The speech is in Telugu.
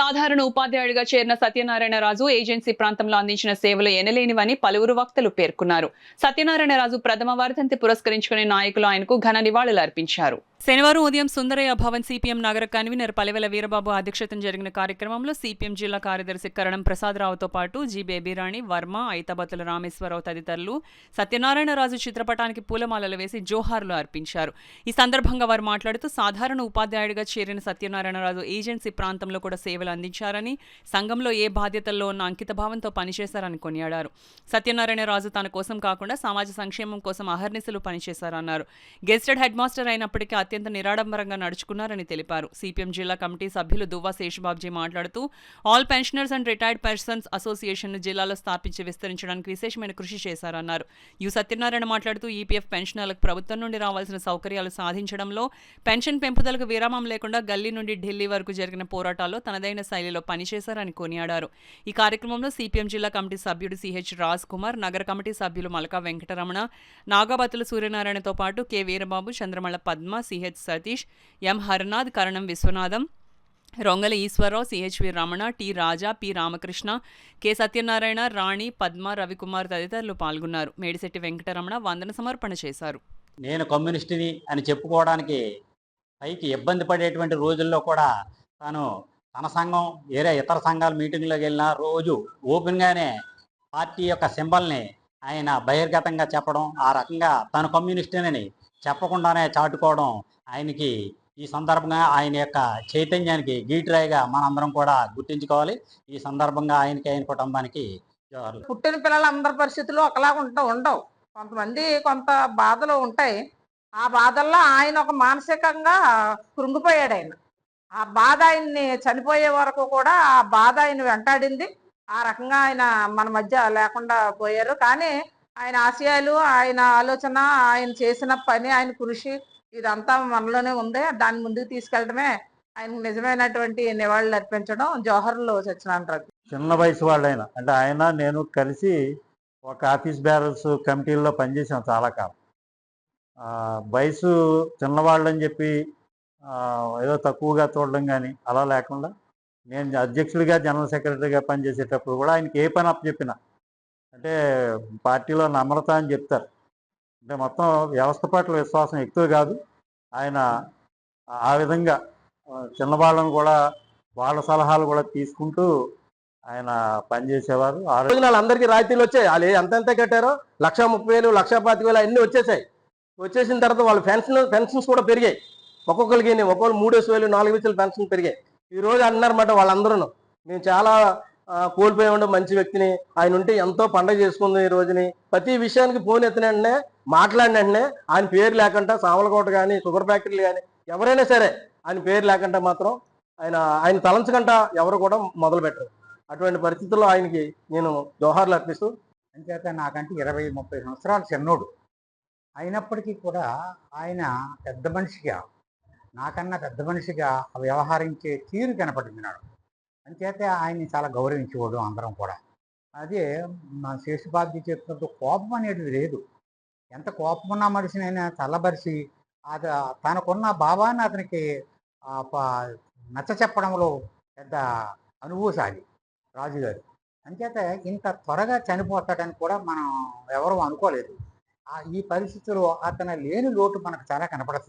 సాధారణ ఉపాధ్యాయుడిగా చేరిన సత్యనారాయణరాజు ఏజెన్సీ ప్రాంతంలో అందించిన సేవలు ఎనలేనివని పలువురు వక్తలు పేర్కొన్నారు. సత్యనారాయణరాజు ప్రథమ వర్ధంతి పురస్కరించుకుని నాయకులు ఆయనకు ఘన నివాళులు అర్పించారు. శనివారం ఉదయం సుందరయ్య భవన్ సిపిఎం నగర కన్వీనర్ పలివెల వీరబాబు అధ్యక్షతన జరిగిన కార్యక్రమంలో సిపిఎం జిల్లా కార్యదర్శి కరణం ప్రసాదరావుతో పాటు జి బేబీరాణి, వర్మ, ఐతబతుల రామేశ్వరరావు తదితరులు సత్యనారాయణరాజు చిత్రపటానికి పూలమాలలు వేసి జోహార్లు అర్పించారు. ఈ సందర్భంగా వారు మాట్లాడుతూ సాధారణ ఉపాధ్యాయుడిగా చేరిన సత్యనారాయణరాజు ఏజెన్సీ ప్రాంతంలో కూడా సేవలు అందించారని, సంఘంలో ఏ బాధ్యతల్లో ఉన్న అంకితభావంతో పనిచేశారని కొనియాడారు. సత్యనారాయణరాజు తన కోసం కాకుండా సమాజ సంక్షేమం కోసం అహర్నిశలు పనిచేశారన్నారు. గెస్టెడ్ హెడ్ మాస్టర్ అయినప్పటికీ అత్యంత నిరాడంబరంగా నడుచుకున్నారని తెలిపారు. సిపిఎం జిల్లా కమిటీ సభ్యులు దువ్వా శేషబాబ్జీ మాట్లాడుతూ all pensioners and retired persons association జిల్లాలో స్థాపించి విస్తరించడానికి విశేషమైన కృషి చేశారన్నారు. యు సత్యనారాయణ మాట్లాడుతూ ఈపీఎఫ్ పెన్షనర్లకు ప్రభుత్వం నుండి రావాల్సిన సౌకర్యాలు సాధించడంలో, పెన్షన్ పెంపుదలకు విరామం లేకుండా గల్లీ నుండి ఢిల్లీ వరకు జరిగిన పోరాటాల్లో తనదైన శైలిలో పనిచేశారని కొనియాడారు. ఈ కార్యక్రమంలో సిపిఎం జిల్లా కమిటీ సభ్యుడు సిహెచ్ రాజ్ కుమార్, నగర కమిటీ సభ్యులు మలకా వెంకటరమణ, నాగాబతుల సూర్యనారాయణతో పాటు కె వీరబాబు, చంద్రమల పద్మ, సిహెచ్ సతీష్, ఎం హరనాథ్, కరణం విశ్వనాథం, రొంగల ఈశ్వరరావు, సిహెచ్వి రమణ, టి రాజా, పి రామకృష్ణ, కె సత్యనారాయణ, రాణి, పద్మ, రవికుమార్ తదితరులు పాల్గొన్నారు. మేడిశెట్టి వెంకటరమణ వందన సమర్పణ చేశారు. నేను కమ్యూనిస్టుని అని చెప్పుకోవడానికి పైకి ఇబ్బంది పడేటువంటి రోజుల్లో కూడా తాను తన సంఘం వేరే ఇతర సంఘాల మీటింగ్లోకి వెళ్ళిన రోజు ఓపెన్గానే పార్టీ యొక్క సింబల్ని ఆయన బహిర్గతంగా చెప్పడం, ఆ రకంగా తను కమ్యూనిస్టునని చెప్పకుండానే చాటుకోవడం ఆయనకి ఈ సందర్భంగా ఆయన యొక్క చైతన్యానికి గీటురాయిగా మనందరం కూడా గుర్తించుకోవాలి. ఈ సందర్భంగా ఆయనకి, ఆయన కుటుంబానికి జోహార్లు. పుట్టిన పిల్లలందరి పరిస్థితులు ఒకలాగా ఉండవు. కొంతమంది కొంత బాధలు ఉంటాయి. ఆ బాధల్లో ఆయన ఒక మానసికంగా కృంగిపోయాడు. ఆ బాధ ఆయన్ని చనిపోయే వరకు కూడా ఆ బాధ ఆయన వెంటాడింది. ఆ రకంగా ఆయన మన మధ్య లేకుండా పోయారు. కానీ ఆయన ఆశయాలు, ఆయన ఆలోచన, ఆయన చేసిన పని, ఆయన కృషి ఇదంతా మనలోనే ఉంది. దాన్ని ముందుకు తీసుకెళ్ళడమే ఆయనకు నిజమైనటువంటి నివాళులు అర్పించడం. జోహర్లు సత్యనారాయణరాజు చిన్న వయసు వాళ్ళైనా అంటే ఆయన నేను కలిసి ఒక ఆఫీస్ బ్యారర్స్ కమిటీల్లో పనిచేసాం చాలా కాలం. వయసు చిన్నవాళ్ళని చెప్పి ఏదో తక్కువగా చూడడం కానీ అలా లేకుండా, నేను అధ్యక్షుడిగా జనరల్ సెక్రటరీగా పనిచేసేటప్పుడు కూడా ఆయనకి ఏ పని అప్పచెప్పినా అంటే పార్టీలో నమ్రత అని చెప్తారు. అంటే మొత్తం వ్యవస్థ పట్ల విశ్వాసం ఎక్కువ కాదు. ఆయన ఆ విధంగా చిన్నవాళ్ళను కూడా వాళ్ళ సలహాలు కూడా తీసుకుంటూ ఆయన పనిచేసేవారు. ఆ రోజున వాళ్ళందరికీ రాయితీలు వచ్చాయి. వాళ్ళు ఎంత కట్టారో 1,30,000, 1,25,000 అన్నీ వచ్చేసాయి. వచ్చేసిన తర్వాత వాళ్ళ పెన్షన్స్ కూడా పెరిగాయి. ఒక్కొక్కరికి 3,000, 4,000 పెన్షన్ పెరిగాయి. ఈ రోజు అన్నారన్నమాట వాళ్ళందరూ, మేము చాలా కోల్పోయి ఉండే మంచి వ్యక్తిని, ఆయన ఉంటే ఎంతో పండగ చేసుకుంది ఈ రోజుని. ప్రతి విషయానికి ఫోన్ ఎత్తిన వెంటనే, మాట్లాడిన వెంటనే ఆయన పేరు లేకుండా సామలకోట కానీ, షుగర్ ఫ్యాక్టరీలు కానీ ఎవరైనా సరే ఆయన పేరు లేకుండా మాత్రం ఆయన తలంచకుండా ఎవరు కూడా మొదలు పెట్టరు. అటువంటి పరిస్థితుల్లో ఆయనకి నేను జోహార్లు అర్పిస్తూ, అంచేత నాకంటే 20-30 సంవత్సరాలు చిన్నోడు అయినప్పటికీ కూడా ఆయన పెద్ద మనిషిగా, నాకన్నా పెద్ద మనిషిగా వ్యవహరించే తీరు కనపడింది నాడు. అంచేత ఆయన్ని చాలా గౌరవించేవాడు అందరం కూడా. అదే మా శేషబాబ్జీ చెప్పినట్టు కోపం అనేది లేదు. ఎంత కోపం ఉన్న మనిషినైనా చల్లబరిచి అది తనకున్న భావాన్ని అతనికి నచ్చ చెప్పడంలో పెద్ద అనుభూశాలి రాజుగారు. అంచేత ఇంత త్వరగా చనిపోతాడని కూడా మనం ఎవరూ అనుకోలేదు. ఈ పరిస్థితుల్లో అతను లేని లోటు మనకు చాలా కనపడుతుంది.